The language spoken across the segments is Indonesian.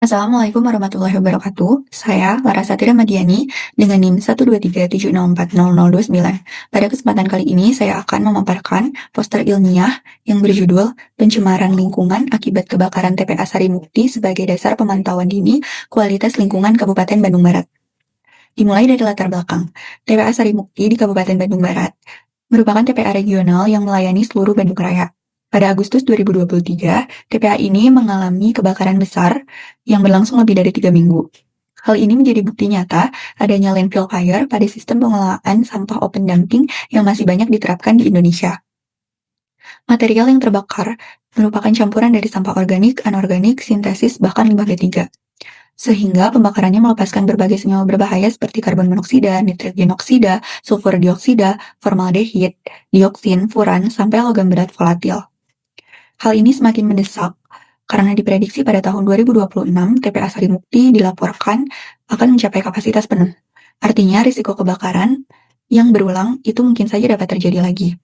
Assalamualaikum warahmatullahi wabarakatuh. Saya Larasati Ramadiani dengan NIM 12370400029. Pada kesempatan kali ini saya akan memaparkan poster ilmiah yang berjudul Pencemaran Lingkungan Akibat Kebakaran TPA Sarimukti sebagai Dasar Pemantauan Dini Kualitas Lingkungan Kabupaten Bandung Barat. Dimulai dari latar belakang. TPA Sarimukti di Kabupaten Bandung Barat merupakan TPA regional yang melayani seluruh Bandung Raya. Pada Agustus 2023, TPA ini mengalami kebakaran besar yang berlangsung lebih dari 3 minggu. Hal ini menjadi bukti nyata adanya landfill fire pada sistem pengelolaan sampah open dumping yang masih banyak diterapkan di Indonesia. Material yang terbakar merupakan campuran dari sampah organik, anorganik, sintesis, bahkan limbah B3. Sehingga pembakarannya melepaskan berbagai senyawa berbahaya seperti karbon monoksida, nitrogen oksida, sulfur dioksida, formaldehid, dioksin, furan, sampai logam berat volatil. Hal ini semakin mendesak karena diprediksi pada tahun 2026 TPA Sarimukti dilaporkan akan mencapai kapasitas penuh. Artinya risiko kebakaran yang berulang itu mungkin saja dapat terjadi lagi.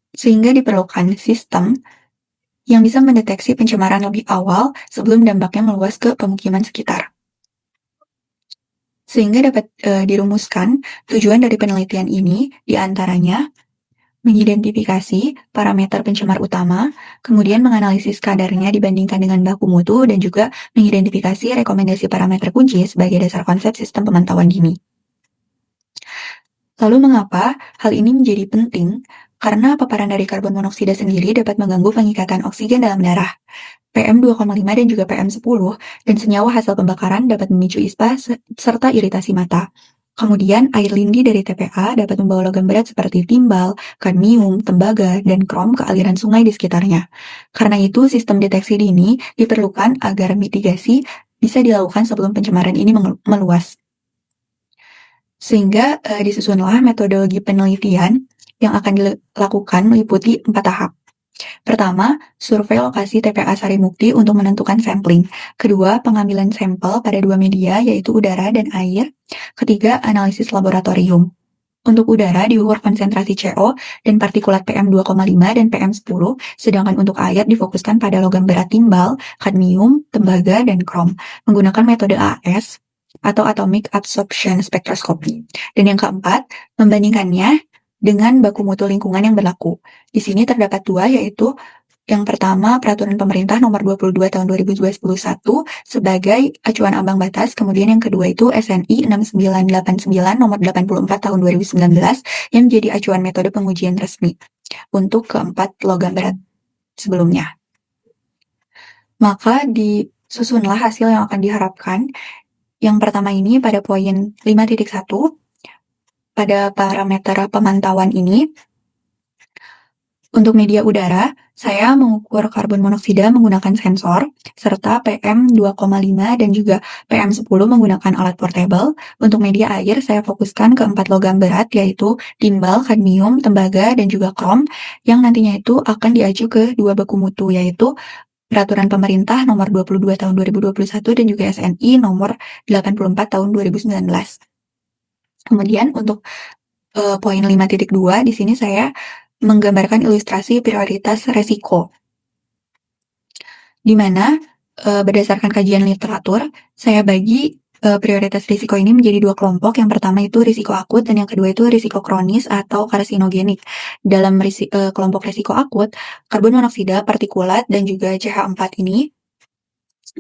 Sehingga diperlukan sistem yang bisa mendeteksi pencemaran lebih awal sebelum dampaknya meluas ke pemukiman sekitar. Sehingga dapat dirumuskan tujuan dari penelitian ini diantaranya mengidentifikasi parameter pencemar utama, kemudian menganalisis kadarnya dibandingkan dengan baku mutu, dan juga mengidentifikasi rekomendasi parameter kunci sebagai dasar konsep sistem pemantauan dini. Lalu mengapa hal ini menjadi penting? Karena paparan dari karbon monoksida sendiri dapat mengganggu pengikatan oksigen dalam darah. PM2,5 dan juga PM10 dan senyawa hasil pembakaran dapat memicu ispa serta iritasi mata. Kemudian, air lindi dari TPA dapat membawa logam berat seperti timbal, kadmium, tembaga, dan krom ke aliran sungai di sekitarnya. Karena itu, sistem deteksi dini diperlukan agar mitigasi bisa dilakukan sebelum pencemaran ini meluas. Sehingga disusunlah metodologi penelitian yang akan dilakukan meliputi 4 tahap. Pertama, survei lokasi TPA Sarimukti untuk menentukan sampling. Kedua, pengambilan sampel pada 2 media, yaitu udara dan air. Ketiga, analisis laboratorium. Untuk udara diukur konsentrasi CO dan partikulat PM2,5 dan PM10, sedangkan untuk air difokuskan pada logam berat timbal, kadmium, tembaga, dan krom, menggunakan metode AS atau Atomic Absorption Spectroscopy. Dan yang keempat, membandingkannya dengan baku mutu lingkungan yang berlaku. Di sini terdapat dua, yaitu yang pertama, Peraturan Pemerintah Nomor 22 Tahun 2021 sebagai acuan ambang batas. Kemudian yang kedua itu SNI 6989 Nomor 84 Tahun 2019 yang menjadi acuan metode pengujian resmi untuk keempat logam berat sebelumnya. Maka disusunlah hasil yang akan diharapkan. Yang pertama ini pada poin 5.1, pada parameter pemantauan ini, untuk media udara, saya mengukur karbon monoksida menggunakan sensor, serta PM2,5 dan juga PM10 menggunakan alat portable. Untuk media air, saya fokuskan ke 4 logam berat, yaitu timbal, kadmium, tembaga, dan juga krom, yang nantinya itu akan diacu ke 2 baku mutu, yaitu Peraturan Pemerintah Nomor 22 Tahun 2021 dan juga SNI Nomor 84 Tahun 2019. Kemudian untuk poin 5.2, di sini saya menggambarkan ilustrasi prioritas resiko, di mana berdasarkan kajian literatur, saya bagi prioritas risiko ini menjadi 2 kelompok. Yang pertama itu risiko akut dan yang kedua itu risiko kronis atau karsinogenik. Dalam kelompok risiko akut, karbon monoksida, partikulat, dan juga CH4 ini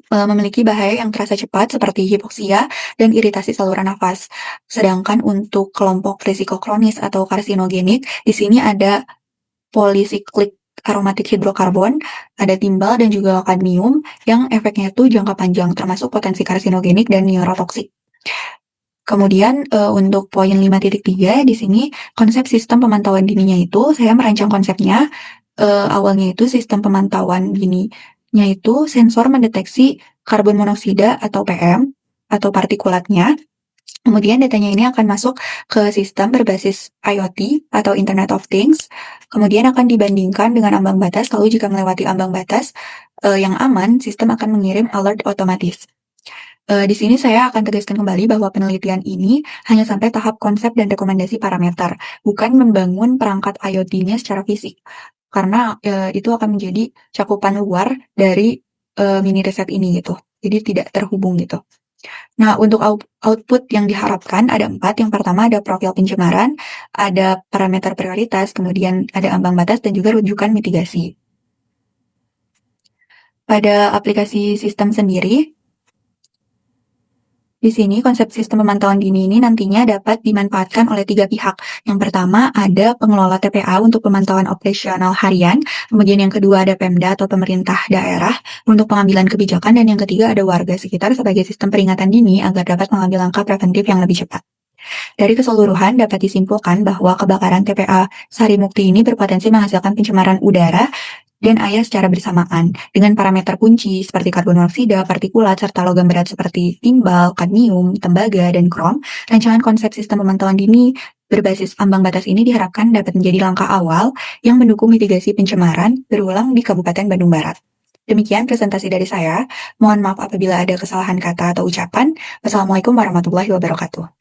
memiliki bahaya yang terasa cepat seperti hipoksia dan iritasi saluran nafas. Sedangkan untuk kelompok risiko kronis atau karsinogenik, di sini ada polisiklik aromatik hidrokarbon, ada timbal dan juga kadmium yang efeknya itu jangka panjang, termasuk potensi karsinogenik dan neurotoksik. Kemudian untuk poin 5.3 di sini konsep sistem pemantauan dininya itu saya merancang konsepnya awalnya itu sistem pemantauan dininya itu sensor mendeteksi karbon monoksida atau PM atau partikulatnya. Kemudian datanya ini akan masuk ke sistem berbasis IoT atau Internet of Things. Kemudian akan dibandingkan dengan ambang batas. Lalu jika melewati ambang batas yang aman, sistem akan mengirim alert otomatis. Di sini saya akan tegaskan kembali bahwa penelitian ini hanya sampai tahap konsep dan rekomendasi parameter, bukan membangun perangkat IoT-nya secara fisik. Karena itu akan menjadi cakupan luar dari mini riset ini gitu. jadi tidak terhubung gitu. Nah, untuk output yang diharapkan ada 4. Yang pertama ada profil pencemaran, ada parameter prioritas, kemudian ada ambang batas, dan juga rujukan mitigasi. Pada aplikasi sistem sendiri, di sini konsep sistem pemantauan dini ini nantinya dapat dimanfaatkan oleh 3 pihak. Yang pertama ada pengelola TPA untuk pemantauan operasional harian, kemudian yang kedua ada Pemda atau pemerintah daerah untuk pengambilan kebijakan, dan yang ketiga ada warga sekitar sebagai sistem peringatan dini agar dapat mengambil langkah preventif yang lebih cepat. Dari keseluruhan dapat disimpulkan bahwa kebakaran TPA Sarimukti ini berpotensi menghasilkan pencemaran udara dan air secara bersamaan dengan parameter kunci seperti karbon dioksida, partikulat, serta logam berat seperti timbal, kadmium, tembaga, dan krom. Rancangan konsep sistem pemantauan dini berbasis ambang batas ini diharapkan dapat menjadi langkah awal yang mendukung mitigasi pencemaran berulang di Kabupaten Bandung Barat. Demikian presentasi dari saya. Mohon maaf apabila ada kesalahan kata atau ucapan. Wassalamualaikum warahmatullahi wabarakatuh.